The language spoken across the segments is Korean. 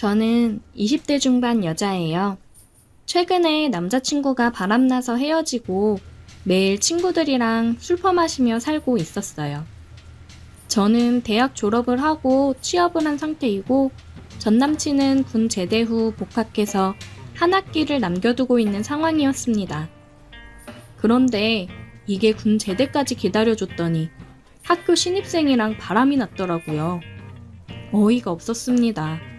저는 20대 중반 여자예요. 최근에 남자친구가 바람나서 헤어지고 매일 친구들이랑 술 퍼마시며 살고 있었어요. 저는 대학 졸업을 하고 취업을 한 상태이고 전 남친은 군 제대 후 복학해서 한 학기를 남겨두고 있는 상황이었습니다. 그런데 이게 군 제대까지 기다려줬더니 학교 신입생이랑 바람이 났더라고요. 어이가 없었습니다.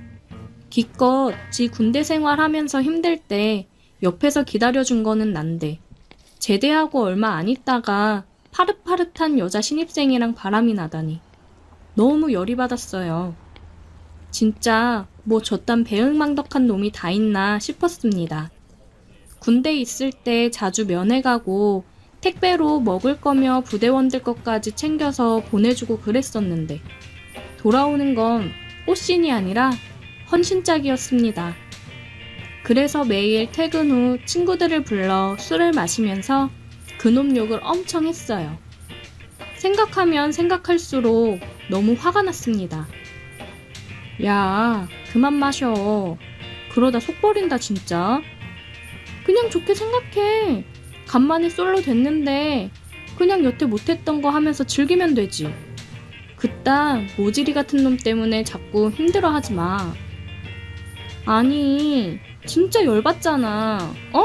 기껏 지 군대 생활하면서 힘들 때 옆에서 기다려준 거는 난데 제대하고 얼마 안 있다가 파릇파릇한 여자 신입생이랑 바람이 나다니 너무 열이 받았어요. 진짜 뭐 저딴 배은망덕한 놈이 다 있나 싶었습니다. 군대에 있을 때 자주 면회 가고 택배로 먹을 거며 부대원들 것까지 챙겨서 보내주고 그랬었는데 돌아오는 건 꽃신이 아니라 헌신짝이었습니다. 그래서 매일 퇴근 후 친구들을 불러 술을 마시면서 그놈 욕을 엄청 했어요. 생각하면 생각할수록 너무 화가 났습니다. 야, 그만 마셔. 그러다 속 버린다 진짜. 그냥 좋게 생각해. 간만에 솔로 됐는데 그냥 여태 못했던 거 하면서 즐기면 되지. 그딴 모지리 같은 놈 때문에 자꾸 힘들어하지 마. 아니, 진짜 열받잖아. 어?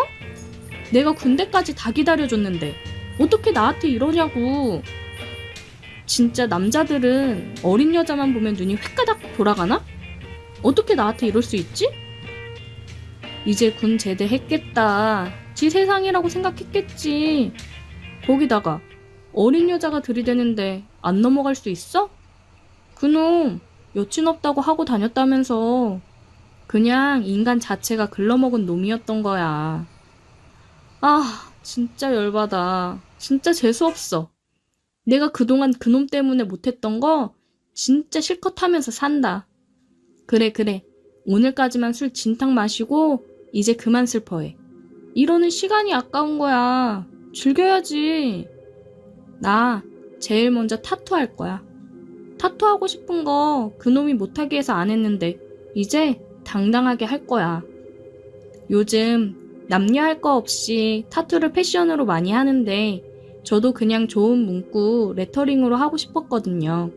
내가 군대까지 다 기다려줬는데 어떻게 나한테 이러냐고. 진짜 남자들은 어린 여자만 보면 눈이 획가닥 돌아가나? 어떻게 나한테 이럴 수 있지? 이제 군 제대했겠다. 지 세상이라고 생각했겠지. 거기다가 어린 여자가 들이대는데 안 넘어갈 수 있어? 그놈 여친 없다고 하고 다녔다면서. 그냥 인간 자체가 글러먹은 놈이었던 거야. 아, 진짜 열받아. 진짜 재수없어. 내가 그동안 그놈 때문에 못했던 거 진짜 실컷 하면서 산다. 그래. 오늘까지만 술 진탕 마시고 이제 그만 슬퍼해. 이러는 시간이 아까운 거야. 즐겨야지. 나 제일 먼저 타투할 거야. 타투하고 싶은 거 그놈이 못하게 해서 안 했는데 이제 당당하게 할 거야. 요즘 남녀 할 거 없이 타투를 패션으로 많이 하는데 저도 그냥 좋은 문구 레터링으로 하고 싶었거든요.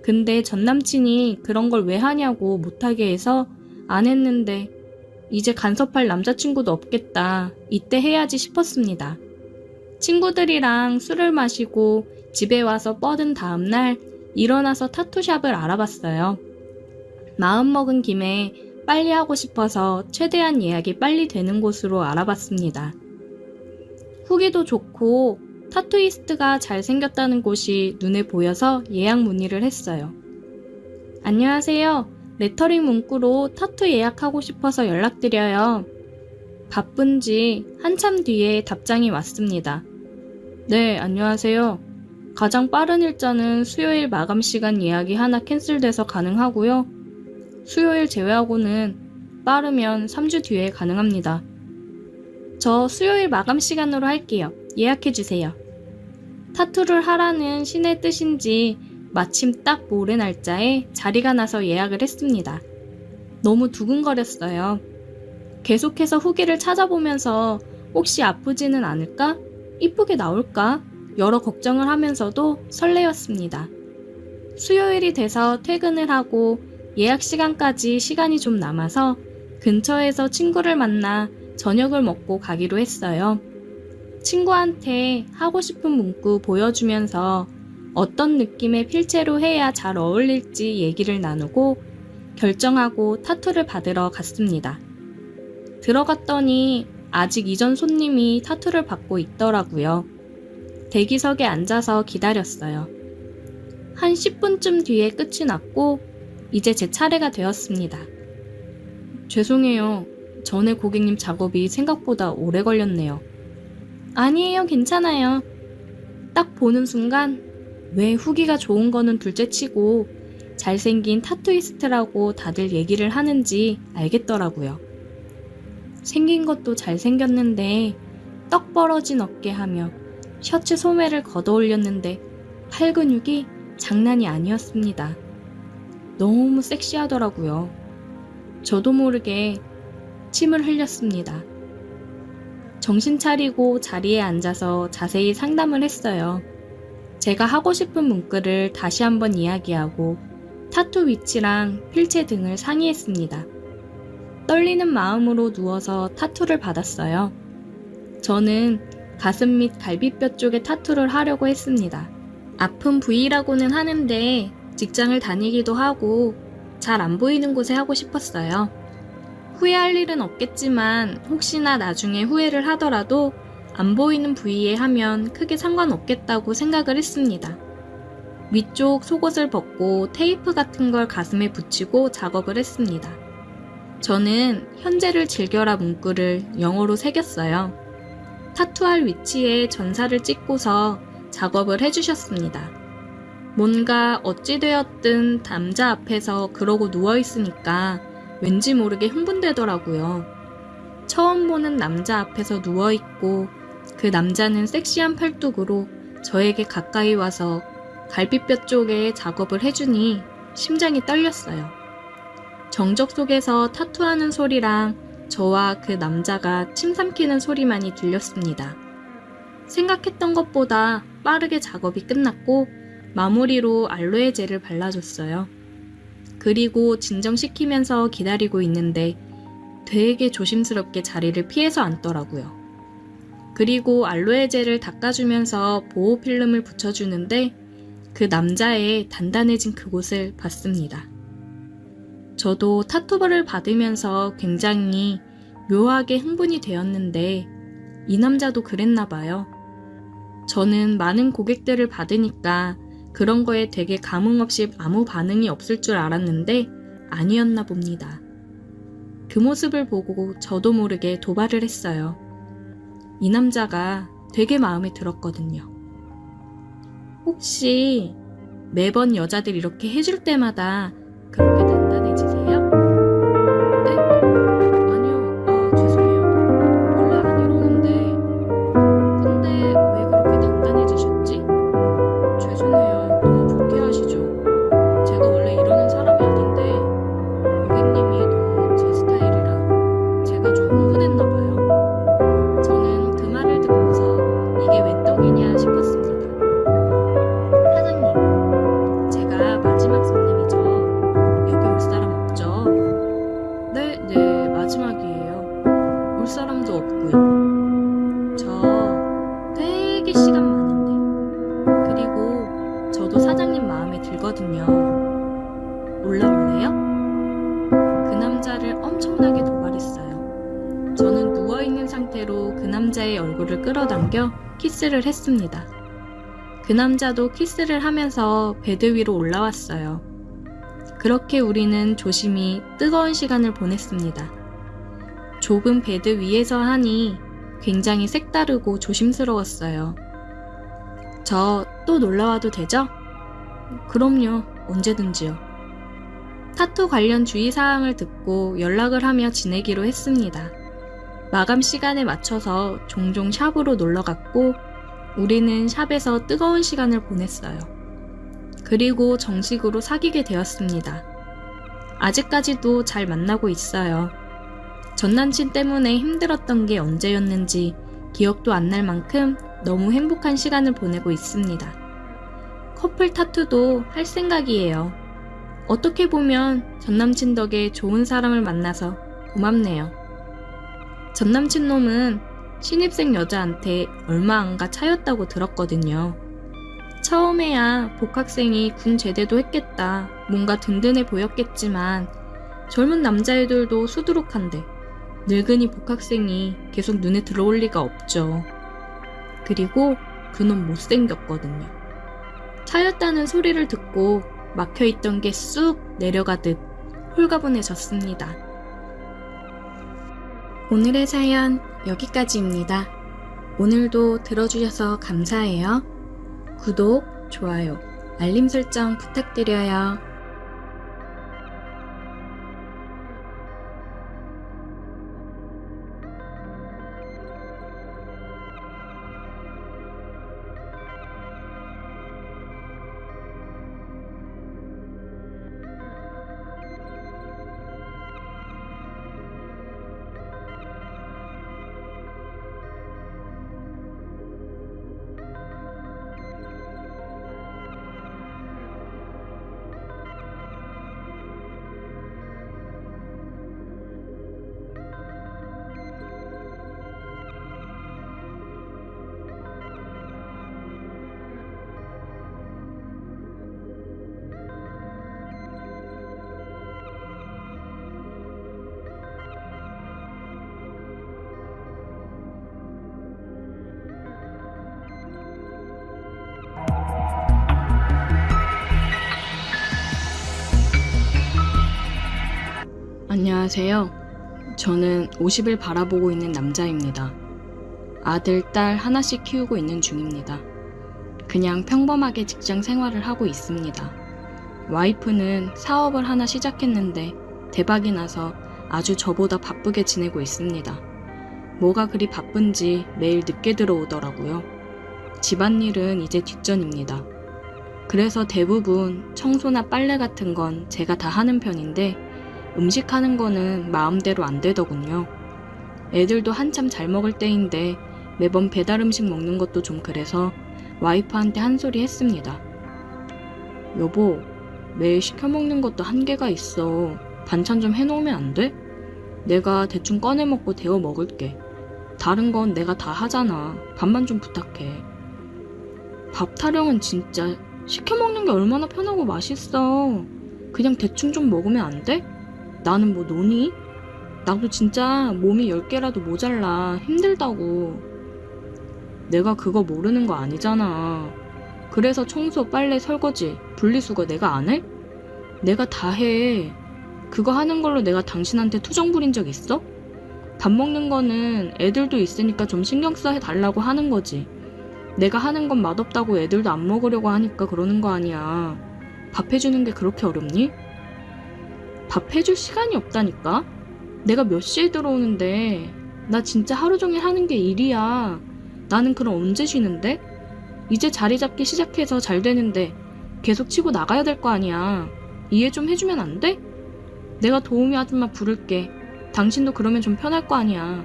근데 전 남친이 그런 걸 왜 하냐고 못하게 해서 안 했는데 이제 간섭할 남자친구도 없겠다. 이때 해야지 싶었습니다. 친구들이랑 술을 마시고 집에 와서 뻗은 다음날 일어나서 타투샵을 알아봤어요. 마음먹은 김에 빨리 하고 싶어서 최대한 예약이 빨리 되는 곳으로 알아봤습니다. 후기도 좋고 타투이스트가 잘생겼다는 곳이 눈에 보여서 예약 문의를 했어요. 안녕하세요. 레터링 문구로 타투 예약하고 싶어서 연락드려요. 바쁜지 한참 뒤에 답장이 왔습니다. 네, 안녕하세요. 가장 빠른 일자는 수요일 마감 시간 예약이 하나 캔슬돼서 가능하고요. 수요일 제외하고는 빠르면 3주 뒤에 가능합니다. 저 수요일 마감 시간으로 할게요. 예약해주세요. 타투를 하라는 신의 뜻인지 마침 딱 모레 날짜에 자리가 나서 예약을 했습니다. 너무 두근거렸어요. 계속해서 후기를 찾아보면서 혹시 아프지는 않을까? 이쁘게 나올까? 여러 걱정을 하면서도 설레었습니다. 수요일이 돼서 퇴근을 하고 예약 시간까지 시간이 좀 남아서 근처에서 친구를 만나 저녁을 먹고 가기로 했어요. 친구한테 하고 싶은 문구 보여주면서 어떤 느낌의 필체로 해야 잘 어울릴지 얘기를 나누고 결정하고 타투를 받으러 갔습니다. 들어갔더니 아직 이전 손님이 타투를 받고 있더라고요. 대기석에 앉아서 기다렸어요. 한 10분쯤 뒤에 끝이 났고 이제 제 차례가 되었습니다. 죄송해요. 전에 고객님 작업이 생각보다 오래 걸렸네요. 아니에요, 괜찮아요. 딱 보는 순간 왜 후기가 좋은 거는 둘째치고 잘생긴 타투이스트라고 다들 얘기를 하는지 알겠더라고요. 생긴 것도 잘생겼는데 떡 벌어진 어깨하며 셔츠 소매를 걷어 올렸는데 팔 근육이 장난이 아니었습니다. 너무 섹시하더라고요. 저도 모르게 침을 흘렸습니다. 정신 차리고 자리에 앉아서 자세히 상담을 했어요. 제가 하고 싶은 문구를 다시 한번 이야기하고 타투 위치랑 필체 등을 상의했습니다. 떨리는 마음으로 누워서 타투를 받았어요. 저는 가슴 및 갈비뼈 쪽에 타투를 하려고 했습니다. 아픈 부위라고는 하는데 직장을 다니기도 하고 잘 안 보이는 곳에 하고 싶었어요. 후회할 일은 없겠지만 혹시나 나중에 후회를 하더라도 안 보이는 부위에 하면 크게 상관없겠다고 생각을 했습니다. 위쪽 속옷을 벗고 테이프 같은 걸 가슴에 붙이고 작업을 했습니다. 저는 현재를 즐겨라 문구를 영어로 새겼어요. 타투할 위치에 전사를 찍고서 작업을 해주셨습니다. 뭔가 어찌되었든 남자 앞에서 그러고 누워있으니까 왠지 모르게 흥분되더라고요. 처음 보는 남자 앞에서 누워있고 그 남자는 섹시한 팔뚝으로 저에게 가까이 와서 갈비뼈 쪽에 작업을 해주니 심장이 떨렸어요. 정적 속에서 타투하는 소리랑 저와 그 남자가 침 삼키는 소리만이 들렸습니다. 생각했던 것보다 빠르게 작업이 끝났고 마무리로 알로에 젤을 발라줬어요. 그리고 진정시키면서 기다리고 있는데 되게 조심스럽게 자리를 피해서 앉더라고요. 그리고 알로에 젤을 닦아주면서 보호 필름을 붙여주는데 그 남자의 단단해진 그곳을 봤습니다. 저도 타투를 받으면서 굉장히 묘하게 흥분이 되었는데 이 남자도 그랬나 봐요. 저는 많은 고객들을 받으니까 그런 거에 되게 감흥 없이 아무 반응이 없을 줄 알았는데 아니었나 봅니다. 그 모습을 보고 저도 모르게 도발을 했어요. 이 남자가 되게 마음에 들었거든요. 혹시 매번 여자들 이렇게 해줄 때마다 그렇게 단단해지세요? 네? 아니요, 죄송해요. 원래 안 이러는데. 근데 왜 그렇게 단단해지셨지? 죄송해요. 너무 불쾌하시죠? 제가 원래 이러는 사람이 아닌데 고객님이 너무 제 스타일이라 제가 좀 흥분했나봐요. 저는 그 말을 듣고서 이게 웬 떡이냐 싶었습니다. 사장님, 제가 마지막 손님이죠. 여기 올 사람 없죠? 네, 마지막이에요. 올 사람도 없고요. 저 되게 시간 많은데. 그리고 저도 사장님 마음에 들거든요. 올라올래요? 그 남자를 엄청나게 도발했어요. 저는 누워있는 상태로 그 남자의 얼굴을 끌어당겨 키스를 했습니다. 그 남자도 키스를 하면서 베드 위로 올라왔어요. 그렇게 우리는 조심히 뜨거운 시간을 보냈습니다. 좁은 베드 위에서 하니 굉장히 색다르고 조심스러웠어요. 저 또 놀러와도 되죠? 그럼요, 언제든지요. 타투 관련 주의사항을 듣고 연락을 하며 지내기로 했습니다. 마감 시간에 맞춰서 종종 샵으로 놀러갔고 우리는 샵에서 뜨거운 시간을 보냈어요. 그리고 정식으로 사귀게 되었습니다. 아직까지도 잘 만나고 있어요. 전 남친 때문에 힘들었던 게 언제였는지 기억도 안 날 만큼 너무 행복한 시간을 보내고 있습니다. 커플 타투도 할 생각이에요. 어떻게 보면 전 남친 덕에 좋은 사람을 만나서 고맙네요. 전 남친 놈은 신입생 여자한테 얼마 안가 차였다고 들었거든요. 처음에야 복학생이 군 제대도 했겠다, 뭔가 든든해 보였겠지만 젊은 남자애들도 수두룩한데 늙은이 복학생이 계속 눈에 들어올 리가 없죠. 그리고 그놈 못생겼거든요. 차였다는 소리를 듣고 막혀있던 게 쑥 내려가듯 홀가분해졌습니다. 오늘의 사연 여기까지입니다. 오늘도 들어주셔서 감사해요. 구독, 좋아요, 알림 설정 부탁드려요. 안녕하세요. 저는 50을 바라보고 있는 남자입니다. 아들, 딸 하나씩 키우고 있는 중입니다. 그냥 평범하게 직장 생활을 하고 있습니다. 와이프는 사업을 하나 시작했는데 대박이 나서 아주 저보다 바쁘게 지내고 있습니다. 뭐가 그리 바쁜지 매일 늦게 들어오더라고요. 집안일은 이제 뒷전입니다. 그래서 대부분 청소나 빨래 같은 건 제가 다 하는 편인데 음식하는 거는 마음대로 안 되더군요. 애들도 한참 잘 먹을 때인데 매번 배달 음식 먹는 것도 좀 그래서 와이프한테 한 소리 했습니다. 여보, 매일 시켜 먹는 것도 한계가 있어. 반찬 좀 해놓으면 안 돼? 내가 대충 꺼내 먹고 데워 먹을게. 다른 건 내가 다 하잖아. 밥만 좀 부탁해. 밥 타령은 진짜 시켜 먹는 게 얼마나 편하고 맛있어. 그냥 대충 좀 먹으면 안 돼? 나는 뭐 노니? 나도 진짜 몸이 10개라도 모자라. 힘들다고. 내가 그거 모르는 거 아니잖아. 그래서 청소, 빨래, 설거지, 분리수거 내가 안 해? 내가 다 해. 그거 하는 걸로 내가 당신한테 투정 부린 적 있어? 밥 먹는 거는 애들도 있으니까 좀 신경 써 해달라고 하는 거지. 내가 하는 건 맛없다고 애들도 안 먹으려고 하니까 그러는 거 아니야. 밥 해주는 게 그렇게 어렵니? 밥 해줄 시간이 없다니까? 내가 몇 시에 들어오는데 나 진짜 하루 종일 하는 게 일이야. 나는 그럼 언제 쉬는데? 이제 자리 잡기 시작해서 잘 되는데 계속 치고 나가야 될 거 아니야. 이해 좀 해주면 안 돼? 내가 도우미 아줌마 부를게. 당신도 그러면 좀 편할 거 아니야.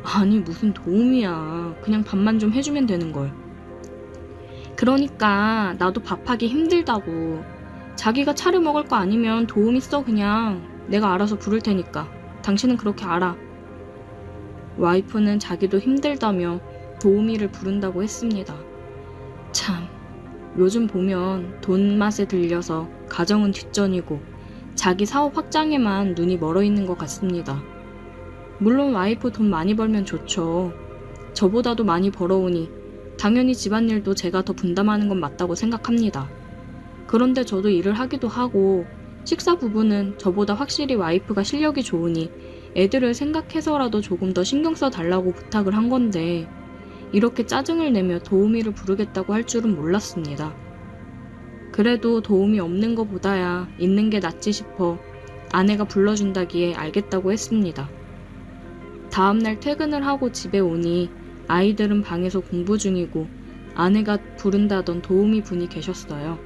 아니 무슨 도우미야. 그냥 밥만 좀 해주면 되는걸. 그러니까 나도 밥하기 힘들다고. 자기가 차려 먹을 거 아니면 도우미 써 그냥. 내가 알아서 부를 테니까. 당신은 그렇게 알아. 와이프는 자기도 힘들다며 도우미를 부른다고 했습니다. 참, 요즘 보면 돈 맛에 들려서 가정은 뒷전이고 자기 사업 확장에만 눈이 멀어 있는 것 같습니다. 물론 와이프 돈 많이 벌면 좋죠. 저보다도 많이 벌어오니 당연히 집안일도 제가 더 분담하는 건 맞다고 생각합니다. 그런데 저도 일을 하기도 하고 식사 부분은 저보다 확실히 와이프가 실력이 좋으니 애들을 생각해서라도 조금 더 신경 써 달라고 부탁을 한 건데 이렇게 짜증을 내며 도우미를 부르겠다고 할 줄은 몰랐습니다. 그래도 도우미 없는 것보다야 있는 게 낫지 싶어 아내가 불러준다기에 알겠다고 했습니다. 다음날 퇴근을 하고 집에 오니 아이들은 방에서 공부 중이고 아내가 부른다던 도우미 분이 계셨어요.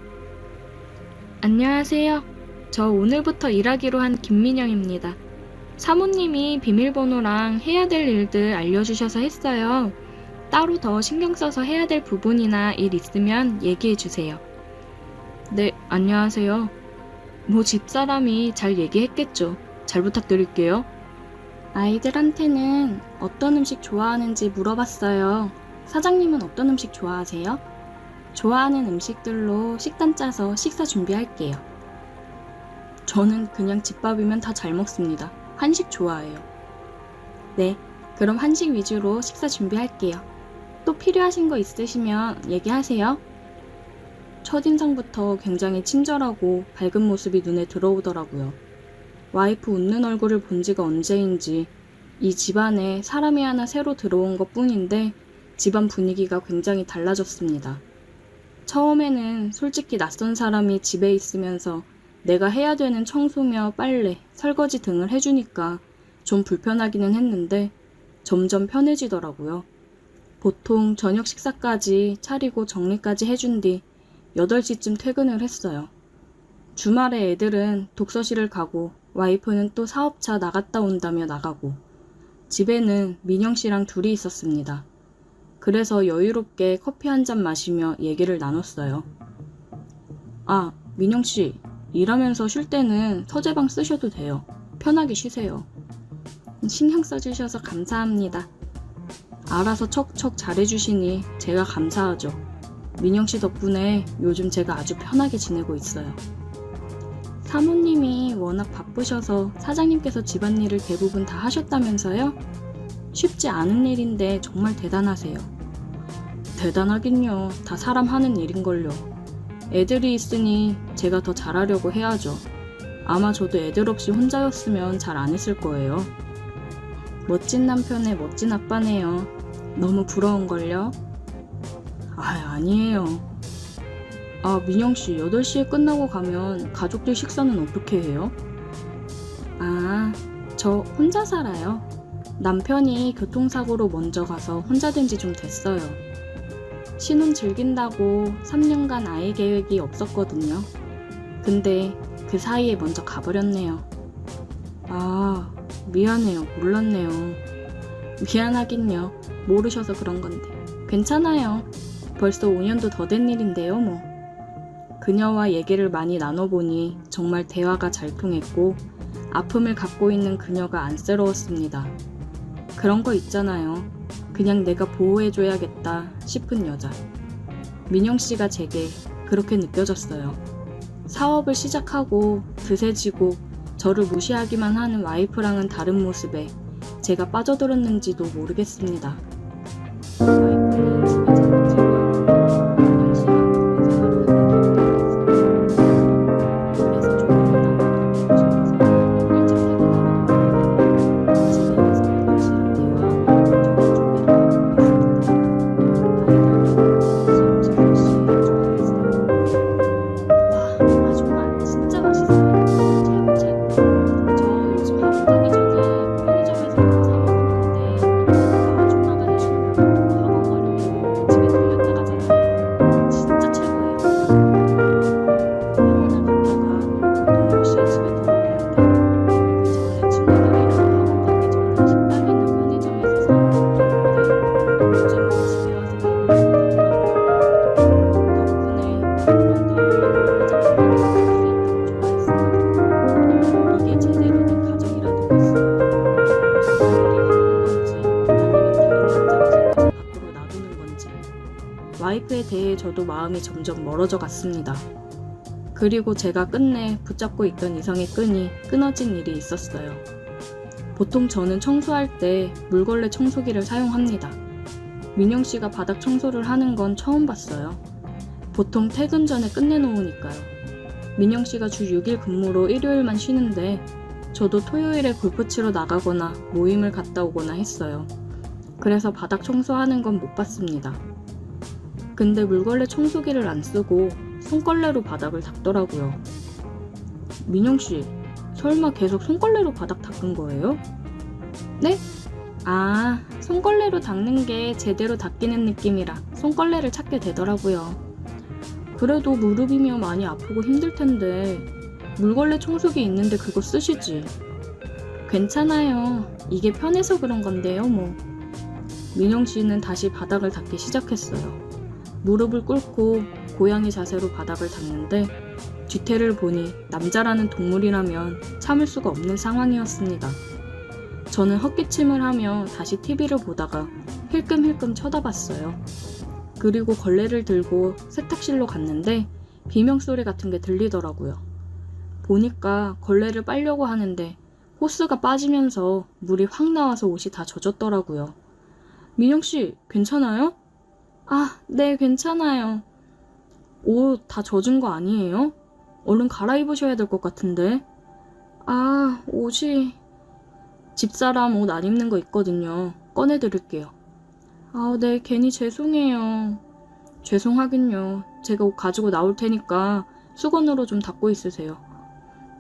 안녕하세요. 저 오늘부터 일하기로 한 김민영입니다. 사모님이 비밀번호랑 해야 될 일들 알려주셔서 했어요. 따로 더 신경 써서 해야 될 부분이나 일 있으면 얘기해 주세요. 네, 안녕하세요. 뭐 집사람이 잘 얘기했겠죠. 잘 부탁드릴게요. 아이들한테는 어떤 음식 좋아하는지 물어봤어요. 사장님은 어떤 음식 좋아하세요? 좋아하는 음식들로 식단 짜서 식사 준비할게요. 저는 그냥 집밥이면 다 잘 먹습니다. 한식 좋아해요. 네, 그럼 한식 위주로 식사 준비할게요. 또 필요하신 거 있으시면 얘기하세요. 첫인상부터 굉장히 친절하고 밝은 모습이 눈에 들어오더라고요. 와이프 웃는 얼굴을 본 지가 언제인지 이 집안에 사람이 하나 새로 들어온 것 뿐인데 집안 분위기가 굉장히 달라졌습니다. 처음에는 솔직히 낯선 사람이 집에 있으면서 내가 해야 되는 청소며 빨래, 설거지 등을 해주니까 좀 불편하기는 했는데 점점 편해지더라고요. 보통 저녁 식사까지 차리고 정리까지 해준 뒤 8시쯤 퇴근을 했어요. 주말에 애들은 독서실을 가고 와이프는 또 사업차 나갔다 온다며 나가고 집에는 민영 씨랑 둘이 있었습니다. 그래서 여유롭게 커피 한 잔 마시며 얘기를 나눴어요. 아, 민영 씨, 일하면서 쉴 때는 서재방 쓰셔도 돼요. 편하게 쉬세요. 신경 써주셔서 감사합니다. 알아서 척척 잘해주시니 제가 감사하죠. 민영 씨 덕분에 요즘 제가 아주 편하게 지내고 있어요. 사모님이 워낙 바쁘셔서 사장님께서 집안일을 대부분 다 하셨다면서요? 쉽지 않은 일인데 정말 대단하세요. 대단하긴요. 다 사람 하는 일인걸요. 애들이 있으니 제가 더 잘하려고 해야죠. 아마 저도 애들 없이 혼자였으면 잘 안 했을 거예요. 멋진 남편의 멋진 아빠네요. 너무 부러운걸요? 아니에요. 민영씨, 8시에 끝나고 가면 가족들 식사는 어떻게 해요? 저 혼자 살아요. 남편이 교통사고로 먼저 가서 혼자 된 지 좀 됐어요. 신혼 즐긴다고 3년간 아이 계획이 없었거든요. 근데 그 사이에 먼저 가버렸네요. 미안해요. 몰랐네요. 미안하긴요. 모르셔서 그런 건데. 괜찮아요. 벌써 5년도 더 된 일인데요, 뭐. 그녀와 얘기를 많이 나눠보니 정말 대화가 잘 통했고 아픔을 갖고 있는 그녀가 안쓰러웠습니다. 그런 거 있잖아요. 그냥 내가 보호해줘야겠다 싶은 여자. 민영씨가 제게 그렇게 느껴졌어요. 사업을 시작하고 드세지고 저를 무시하기만 하는 와이프랑은 다른 모습에 제가 빠져들었는지도 모르겠습니다. 와이프는 집에 자꾸 들어와요. 민영씨랑 둘이 생활을 하는 게 없어요. 그래서 조금 나와도 싶어서 일찍 퇴근하려고 집에 와서 민영씨랑 대화하고 저녁 준비를 하고 있습니다. 아이들도 역시 좋아했어요. 와, 아줌마 진짜 맛있어요. 최고. 저 요즘 학교 가기 전에 편의점에서 뭐 사 먹었는데 아줌마가 해주는 거 학원 가려고 집에 들렸다 가잖아요. 진짜 최고예요. 학원을 갔다가 보통 10시에 집에 들어오는데 그 전에 친구들이랑 학원 가기 전에 식당이나 편의점에서 사 먹었는데 요즘은 집에 와서 배부르게 먹더라고요. 덕분에 물건도 안 하고 혼자 편하게 먹을 수 있다고 좋아했습니다. 이게 제대로 된 가정이라는 것은 아이들이 바쁜 건지 아니면 다른 남자가 생겨서 밖으로 놔두는 건지 와이프에 대해 저도 마음이 점점 멀어져 갔습니다. 그리고 제가 끝내 붙잡고 있던 이성의 끈이 끊어진 일이 있었어요. 보통 저는 청소할 때 물걸레 청소기를 사용합니다. 민영씨가 바닥 청소를 하는 건 처음 봤어요. 보통 퇴근 전에 끝내놓으니까요. 민영씨가 주 6일 근무로 일요일만 쉬는데 저도 토요일에 골프 치러 나가거나 모임을 갔다 오거나 했어요. 그래서 바닥 청소하는 건 못 봤습니다. 근데 물걸레 청소기를 안 쓰고 손걸레로 바닥을 닦더라고요. 민영씨, 설마 계속 손걸레로 바닥 닦은 거예요? 네? 손걸레로 닦는 게 제대로 닦이는 느낌이라 손걸레를 찾게 되더라고요. 그래도 무릎이면 많이 아프고 힘들 텐데 물걸레 청소기 있는데 그거 쓰시지. 괜찮아요. 이게 편해서 그런 건데요, 뭐. 민영씨는 다시 바닥을 닦기 시작했어요. 무릎을 꿇고 고양이 자세로 바닥을 닦는데 뒤태를 보니 남자라는 동물이라면 참을 수가 없는 상황이었습니다. 저는 헛기침을 하며 다시 TV를 보다가 힐끔힐끔 쳐다봤어요. 그리고 걸레를 들고 세탁실로 갔는데 비명소리 같은 게 들리더라고요. 보니까 걸레를 빨려고 하는데 호스가 빠지면서 물이 확 나와서 옷이 다 젖었더라고요. 민영씨, 괜찮아요? 네, 괜찮아요. 옷 다 젖은 거 아니에요? 얼른 갈아입으셔야 될 것 같은데. 옷이... 집사람 옷 안 입는 거 있거든요. 꺼내드릴게요. 네, 괜히 죄송해요. 죄송하긴요. 제가 옷 가지고 나올 테니까 수건으로 좀 닦고 있으세요.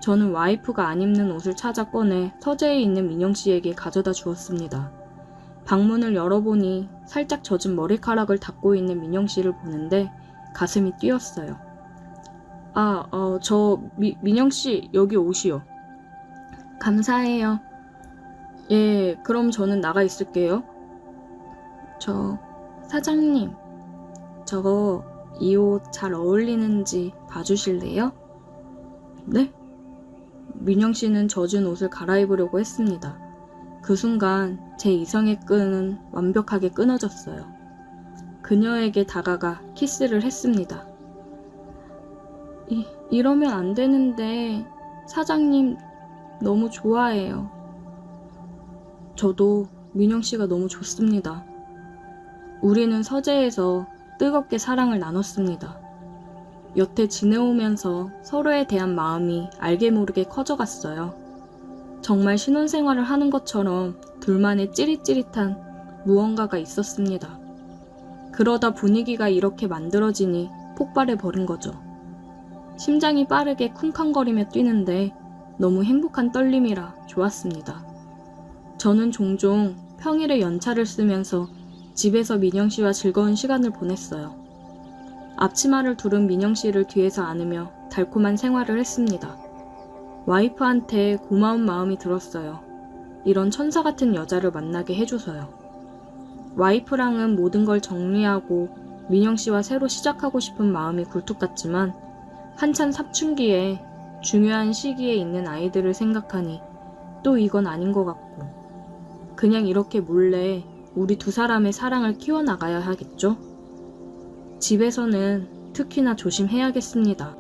저는 와이프가 안 입는 옷을 찾아 꺼내 서재에 있는 민영씨에게 가져다 주었습니다. 방문을 열어보니 살짝 젖은 머리카락을 닦고 있는 민영씨를 보는데 가슴이 뛰었어요. 민영씨, 여기 옷이요. 감사해요. 예, 그럼 저는 나가 있을게요. 사장님, 저거 이 옷 잘 어울리는지 봐주실래요? 네? 민영씨는 젖은 옷을 갈아입으려고 했습니다. 그 순간 제 이성의 끈은 완벽하게 끊어졌어요. 그녀에게 다가가 키스를 했습니다. 이러면 안 되는데 사장님 너무 좋아해요. 저도 민영씨가 너무 좋습니다. 우리는 서재에서 뜨겁게 사랑을 나눴습니다. 여태 지내오면서 서로에 대한 마음이 알게 모르게 커져갔어요. 정말 신혼생활을 하는 것처럼 둘만의 찌릿찌릿한 무언가가 있었습니다. 그러다 분위기가 이렇게 만들어지니 폭발해버린 거죠. 심장이 빠르게 쿵쾅거리며 뛰는데 너무 행복한 떨림이라 좋았습니다. 저는 종종 평일에 연차를 쓰면서 집에서 민영씨와 즐거운 시간을 보냈어요. 앞치마를 두른 민영씨를 뒤에서 안으며 달콤한 생활을 했습니다. 와이프한테 고마운 마음이 들었어요. 이런 천사 같은 여자를 만나게 해줘서요. 와이프랑은 모든 걸 정리하고 민영씨와 새로 시작하고 싶은 마음이 굴뚝 같지만 한참 사춘기에 중요한 시기에 있는 아이들을 생각하니 또 이건 아닌 것 같고 그냥 이렇게 몰래 우리 두 사람의 사랑을 키워나가야 하겠죠? 집에서는 특히나 조심해야겠습니다.